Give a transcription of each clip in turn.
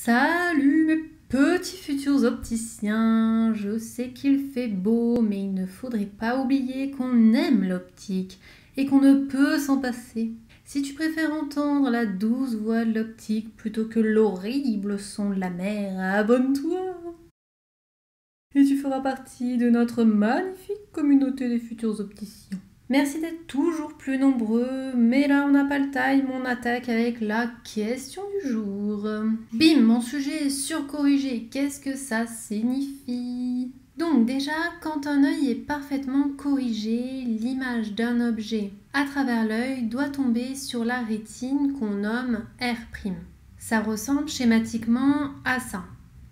Salut mes petits futurs opticiens, je sais qu'il fait beau, mais il ne faudrait pas oublier qu'on aime l'optique et qu'on ne peut s'en passer. Si tu préfères entendre la douce voix de l'optique plutôt que l'horrible son de la mer, abonne-toi et tu feras partie de notre magnifique communauté des futurs opticiens. Merci d'être toujours plus nombreux, mais là on n'a pas le time, on attaque avec la question du jour. Bim, mon sujet est surcorrigé, qu'est-ce que ça signifie? Donc déjà, quand un œil est parfaitement corrigé, l'image d'un objet à travers l'œil doit tomber sur la rétine qu'on nomme R'. Ça ressemble schématiquement à ça.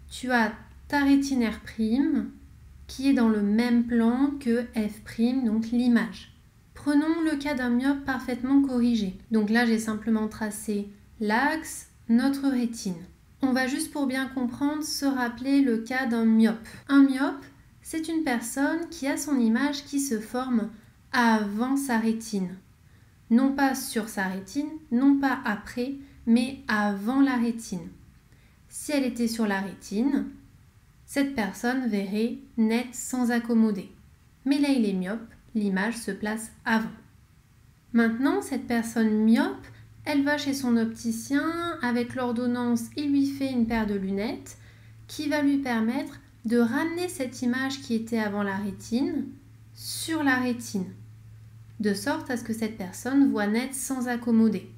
Tu as ta rétine R' qui est dans le même plan que F', donc l'image. Prenons le cas d'un myope parfaitement corrigé. Donc là, j'ai simplement tracé l'axe, notre rétine. On va juste pour bien comprendre se rappeler le cas d'un myope. Un myope, c'est une personne qui a son image qui se forme avant sa rétine. Non pas sur sa rétine, non pas après, mais avant la rétine. Si elle était sur la rétine, cette personne verrait net sans accommoder. Mais là, il est myope. L'image se place avant. Maintenant, cette personne myope, elle va chez son opticien, avec l'ordonnance, il lui fait une paire de lunettes qui va lui permettre de ramener cette image qui était avant la rétine sur la rétine, de sorte à ce que cette personne voit net sans accommoder.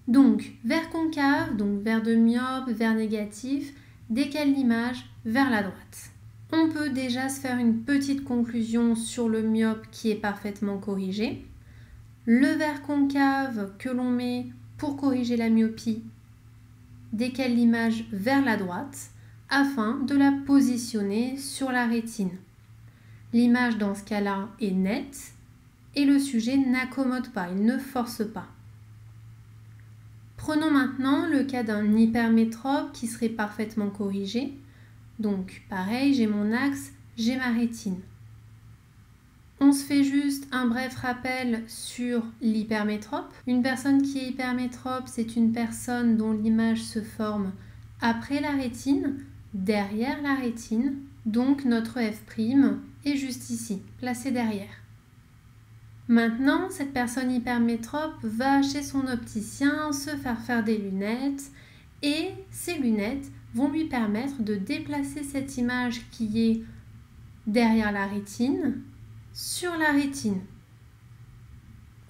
Donc, vers concave, donc vers de myope, vers négatif, décale l'image vers la droite. On peut déjà se faire une petite conclusion sur le myope qui est parfaitement corrigé. Le verre concave que l'on met pour corriger la myopie décale l'image vers la droite afin de la positionner sur la rétine. L'image dans ce cas-là est nette et le sujet n'accommode pas, il ne force pas. Prenons maintenant le cas d'un hypermétrope qui serait parfaitement corrigé. Donc pareil, j'ai mon axe, j'ai ma rétine. On se fait juste un bref rappel sur l'hypermétrope. Une personne qui est hypermétrope, c'est une personne dont l'image se forme après la rétine, derrière la rétine. Donc notre F' est juste ici, placé derrière. Maintenant, cette personne hypermétrope va chez son opticien se faire des lunettes et ces lunettes vont lui permettre de déplacer cette image qui est derrière la rétine sur la rétine.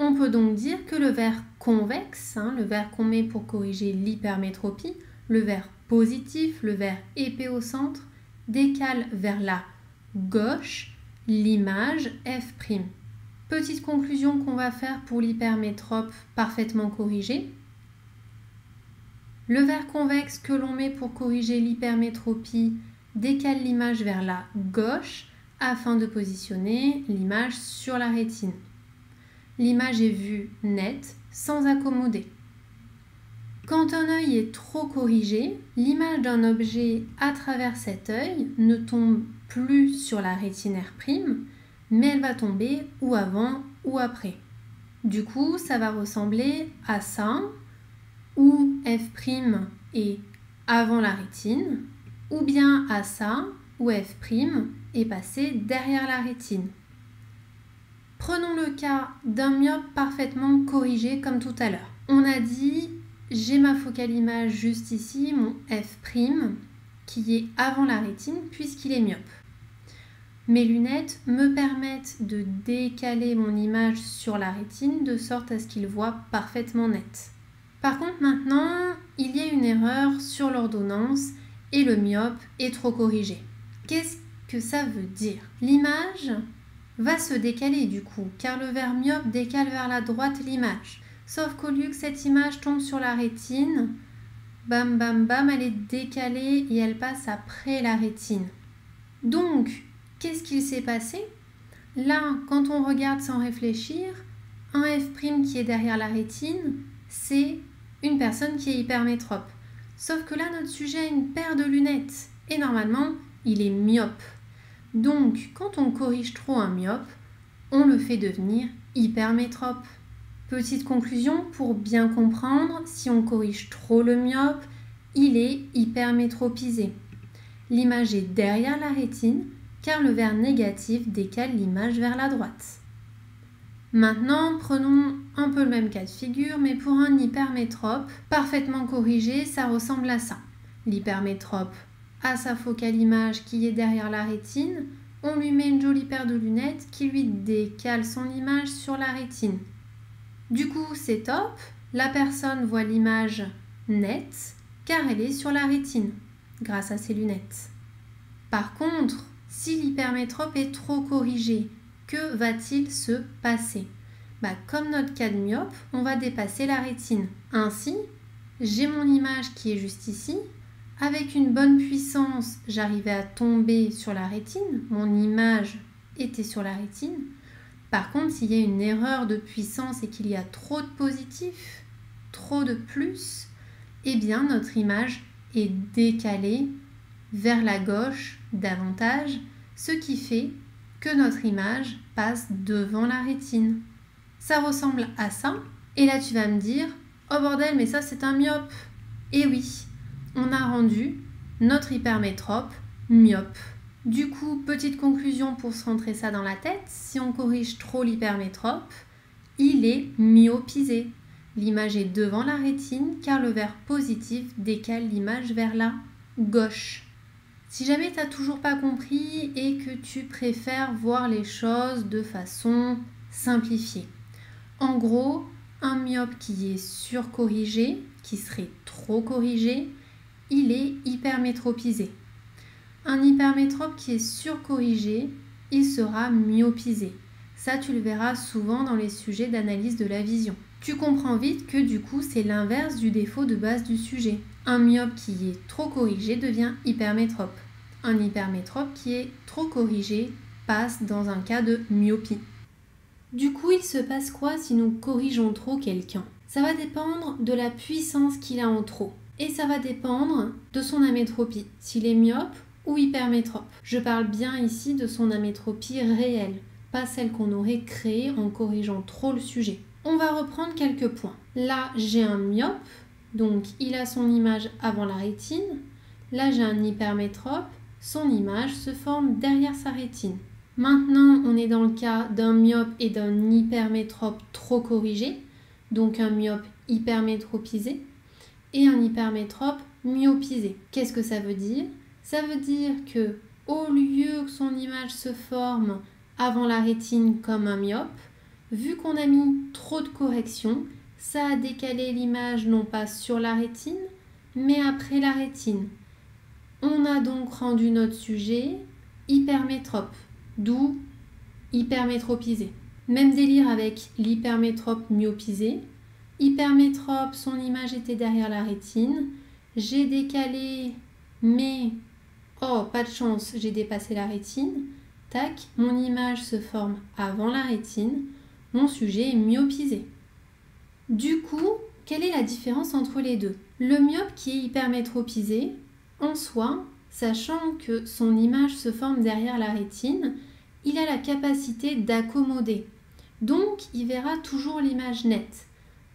On peut donc dire que le verre convexe, le verre qu'on met pour corriger l'hypermétropie, le verre positif, le verre épais au centre, décale vers la gauche l'image F'. Petite conclusion qu'on va faire pour l'hypermétrope parfaitement corrigé. Le verre convexe que l'on met pour corriger l'hypermétropie décale l'image vers la gauche afin de positionner l'image sur la rétine. L'image est vue nette, sans accommoder. Quand un œil est trop corrigé, l'image d'un objet à travers cet œil ne tombe plus sur la rétine R', mais elle va tomber ou avant ou après. Du coup, ça va ressembler à ça, où F' est avant la rétine, ou bien à ça, où F' est passé derrière la rétine. Prenons le cas d'un myope parfaitement corrigé comme tout à l'heure. On a dit, j'ai ma focale image juste ici, mon F', qui est avant la rétine puisqu'il est myope. Mes lunettes me permettent de décaler mon image sur la rétine de sorte à ce qu'il voit parfaitement net. Par contre maintenant, il y a une erreur sur l'ordonnance et le myope est trop corrigé. Qu'est-ce que ça veut dire? L'image va se décaler du coup, car le verre myope décale vers la droite l'image. Sauf qu'au lieu que cette image tombe sur la rétine, bam bam bam, elle est décalée et elle passe après la rétine. Donc, qu'est-ce qu'il s'est passé? Là, quand on regarde sans réfléchir, un F' qui est derrière la rétine, c'est une personne qui est hypermétrope. Sauf que là, notre sujet a une paire de lunettes et normalement, il est myope. Donc, quand on corrige trop un myope, on le fait devenir hypermétrope. Petite conclusion, pour bien comprendre, si on corrige trop le myope, il est hypermétropisé. L'image est derrière la rétine car le verre négatif décale l'image vers la droite. Maintenant, prenons un peu le même cas de figure, mais pour un hypermétrope parfaitement corrigé, ça ressemble à ça. L'hypermétrope a sa focale image qui est derrière la rétine, on lui met une jolie paire de lunettes qui lui décale son image sur la rétine. Du coup, c'est top, la personne voit l'image nette car elle est sur la rétine grâce à ses lunettes. Par contre, si l'hypermétrope est trop corrigé, que va-t-il se passer? Comme notre cas de myope, on va dépasser la rétine. Ainsi, j'ai mon image qui est juste ici. Avec une bonne puissance, j'arrivais à tomber sur la rétine. Mon image était sur la rétine. Par contre, s'il y a une erreur de puissance et qu'il y a trop de positifs, trop de plus, eh bien notre image est décalée vers la gauche davantage, ce qui fait que notre image passe devant la rétine. Ça ressemble à ça. Et là, tu vas me dire, oh bordel, mais ça, c'est un myope. Et oui, on a rendu notre hypermétrope myope. Du coup, petite conclusion pour se rentrer ça dans la tête, si on corrige trop l'hypermétrope, il est myopisé. L'image est devant la rétine car le verre positif décale l'image vers la gauche. Si jamais tu n'as toujours pas compris et que tu préfères voir les choses de façon simplifiée. En gros, un myope qui est surcorrigé, qui serait trop corrigé, il est hypermétropisé. Un hypermétrope qui est surcorrigé, il sera myopisé. Ça, tu le verras souvent dans les sujets d'analyse de la vision. Tu comprends vite que du coup, c'est l'inverse du défaut de base du sujet. Un myope qui est trop corrigé devient hypermétrope. Un hypermétrope qui est trop corrigé passe dans un cas de myopie. Du coup, il se passe quoi si nous corrigeons trop quelqu'un? Ça va dépendre de la puissance qu'il a en trop. Et ça va dépendre de son amétropie, s'il est myope ou hypermétrope. Je parle bien ici de son amétropie réelle, pas celle qu'on aurait créée en corrigeant trop le sujet. On va reprendre quelques points. Là, j'ai un myope, donc il a son image avant la rétine. Là, j'ai un hypermétrope, son image se forme derrière sa rétine. Maintenant, on est dans le cas d'un myope et d'un hypermétrope trop corrigé, donc un myope hypermétropisé et un hypermétrope myopisé. Qu'est-ce que ça veut dire? Ça veut dire que au lieu que son image se forme avant la rétine comme un myope, vu qu'on a mis trop de corrections, ça a décalé l'image non pas sur la rétine, mais après la rétine. On a donc rendu notre sujet hypermétrope, d'où hypermétropisé. Même délire avec l'hypermétrope myopisé. Hypermétrope, son image était derrière la rétine. J'ai décalé, mais oh, pas de chance, j'ai dépassé la rétine. Tac, mon image se forme avant la rétine. Mon sujet est myopisé. Du coup, quelle est la différence entre les deux? Le myope qui est hypermétropisé, en soi, sachant que son image se forme derrière la rétine, il a la capacité d'accommoder. Donc, il verra toujours l'image nette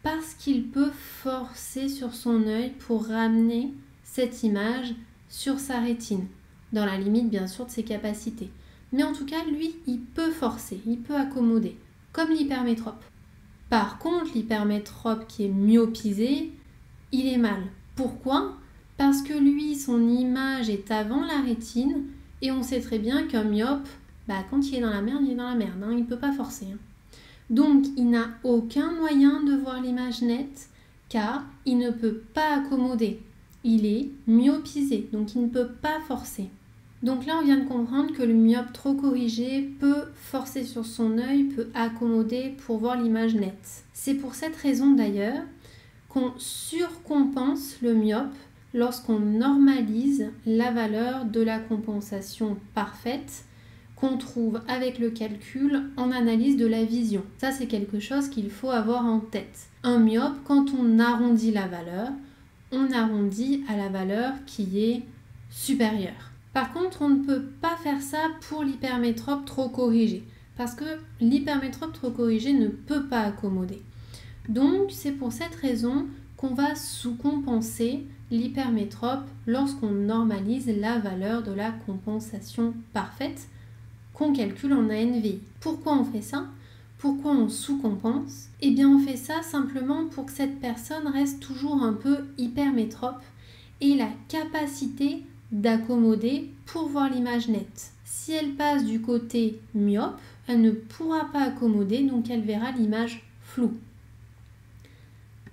parce qu'il peut forcer sur son œil pour ramener cette image sur sa rétine, dans la limite bien sûr de ses capacités. Mais en tout cas, lui, il peut forcer, il peut accommoder, comme l'hypermétrope. Par contre, l'hypermétrope qui est myopisé, il est mal. Pourquoi? Parce que lui, son image est avant la rétine et on sait très bien qu'un myope, quand il est dans la merde, il est dans la merde, il ne peut pas forcer. Donc, il n'a aucun moyen de voir l'image nette car il ne peut pas accommoder. Il est myopisé, donc il ne peut pas forcer. Donc là, on vient de comprendre que le myope trop corrigé peut forcer sur son œil, peut accommoder pour voir l'image nette. C'est pour cette raison d'ailleurs qu'on surcompense le myope lorsqu'on normalise la valeur de la compensation parfaite qu'on trouve avec le calcul en analyse de la vision. Ça, c'est quelque chose qu'il faut avoir en tête. Un myope, quand on arrondit la valeur, on arrondit à la valeur qui est supérieure. Par contre, on ne peut pas faire ça pour l'hypermétrope trop corrigé, parce que l'hypermétrope trop corrigé ne peut pas accommoder. Donc, c'est pour cette raison qu'on va sous-compenser l'hypermétrope lorsqu'on normalise la valeur de la compensation parfaite qu'on calcule en ANVI. Pourquoi on fait ça ? Pourquoi on sous-compense ? Eh bien on fait ça simplement pour que cette personne reste toujours un peu hypermétrope et la capacité d'accommoder pour voir l'image nette. Si elle passe du côté myope, elle ne pourra pas accommoder, donc elle verra l'image floue.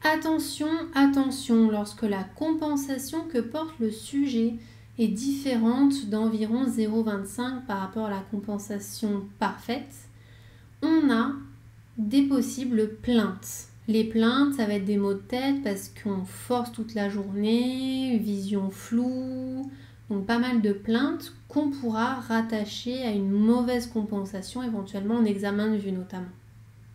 Attention, attention, lorsque la compensation que porte le sujet est différente d'environ 0,25 par rapport à la compensation parfaite, on a des possibles plaintes. Les plaintes, ça va être des maux de tête parce qu'on force toute la journée, vision floue, donc pas mal de plaintes qu'on pourra rattacher à une mauvaise compensation, éventuellement en examen de vue notamment.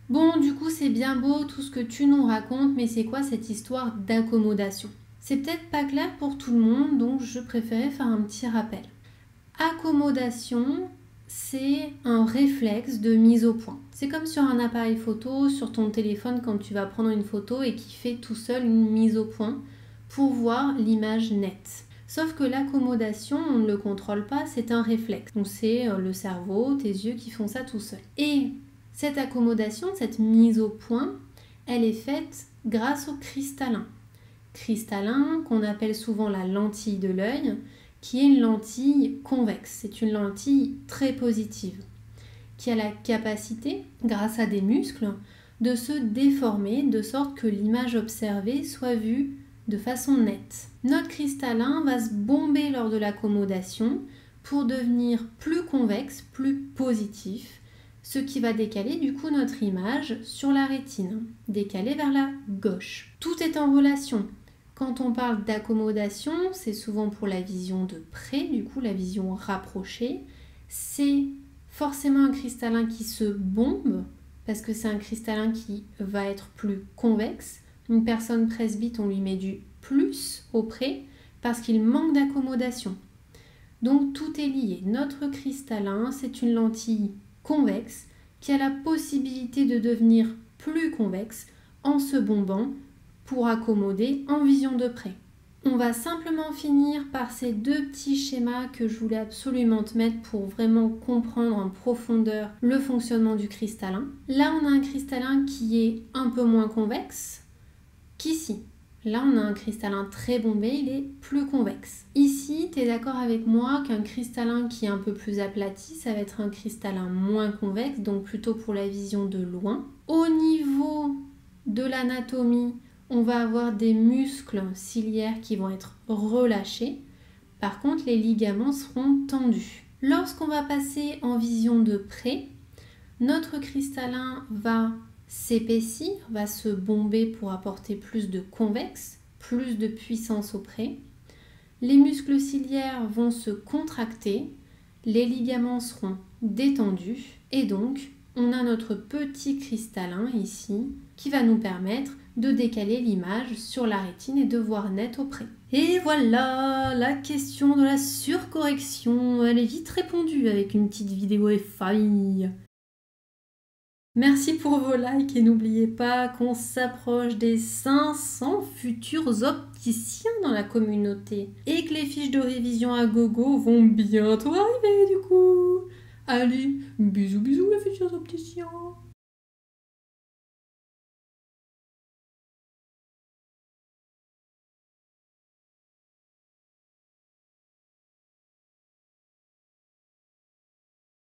Bon, du coup, c'est bien beau tout ce que tu nous racontes, mais c'est quoi cette histoire d'accommodation ? C'est peut-être pas clair pour tout le monde, donc je préférais faire un petit rappel. Accommodation, c'est un réflexe de mise au point. C'est comme sur un appareil photo, sur ton téléphone quand tu vas prendre une photo et qui fait tout seul une mise au point pour voir l'image nette. Sauf que l'accommodation, on ne le contrôle pas, c'est un réflexe. Donc c'est le cerveau, tes yeux qui font ça tout seul. Et cette accommodation, cette mise au point, elle est faite grâce au cristallin. Cristallin, qu'on appelle souvent la lentille de l'œil, qui est une lentille convexe. C'est une lentille très positive, qui a la capacité, grâce à des muscles, de se déformer de sorte que l'image observée soit vue de façon nette. Notre cristallin va se bomber lors de l'accommodation pour devenir plus convexe, plus positif, ce qui va décaler du coup notre image sur la rétine, décaler vers la gauche. Tout est en relation. Quand on parle d'accommodation, c'est souvent pour la vision de près, du coup la vision rapprochée. C'est forcément un cristallin qui se bombe, parce que c'est un cristallin qui va être plus convexe. Une personne presbyte, on lui met du plus au près, parce qu'il manque d'accommodation. Donc tout est lié. Notre cristallin, c'est une lentille convexe qui a la possibilité de devenir plus convexe en se bombant pour accommoder en vision de près. On va simplement finir par ces deux petits schémas que je voulais absolument te mettre pour vraiment comprendre en profondeur le fonctionnement du cristallin. Là, on a un cristallin qui est un peu moins convexe qu'ici. Là, on a un cristallin très bombé, il est plus convexe. Ici, tu es d'accord avec moi qu'un cristallin qui est un peu plus aplati, ça va être un cristallin moins convexe, donc plutôt pour la vision de loin. Au niveau de l'anatomie, on va avoir des muscles ciliaires qui vont être relâchés. Par contre, les ligaments seront tendus. Lorsqu'on va passer en vision de près, notre cristallin va s'épaissir, va se bomber pour apporter plus de convexe, plus de puissance au près. Les muscles ciliaires vont se contracter, les ligaments seront détendus et donc on a notre petit cristallin ici qui va nous permettre de décaler l'image sur la rétine et de voir net au près. Et voilà, la question de la surcorrection, elle est vite répondue avec une petite vidéo famille. Merci pour vos likes et n'oubliez pas qu'on s'approche des 500 futurs opticiens dans la communauté et que les fiches de révision à gogo vont bientôt arriver du coup. Allez, bisous bisous les futurs opticiens.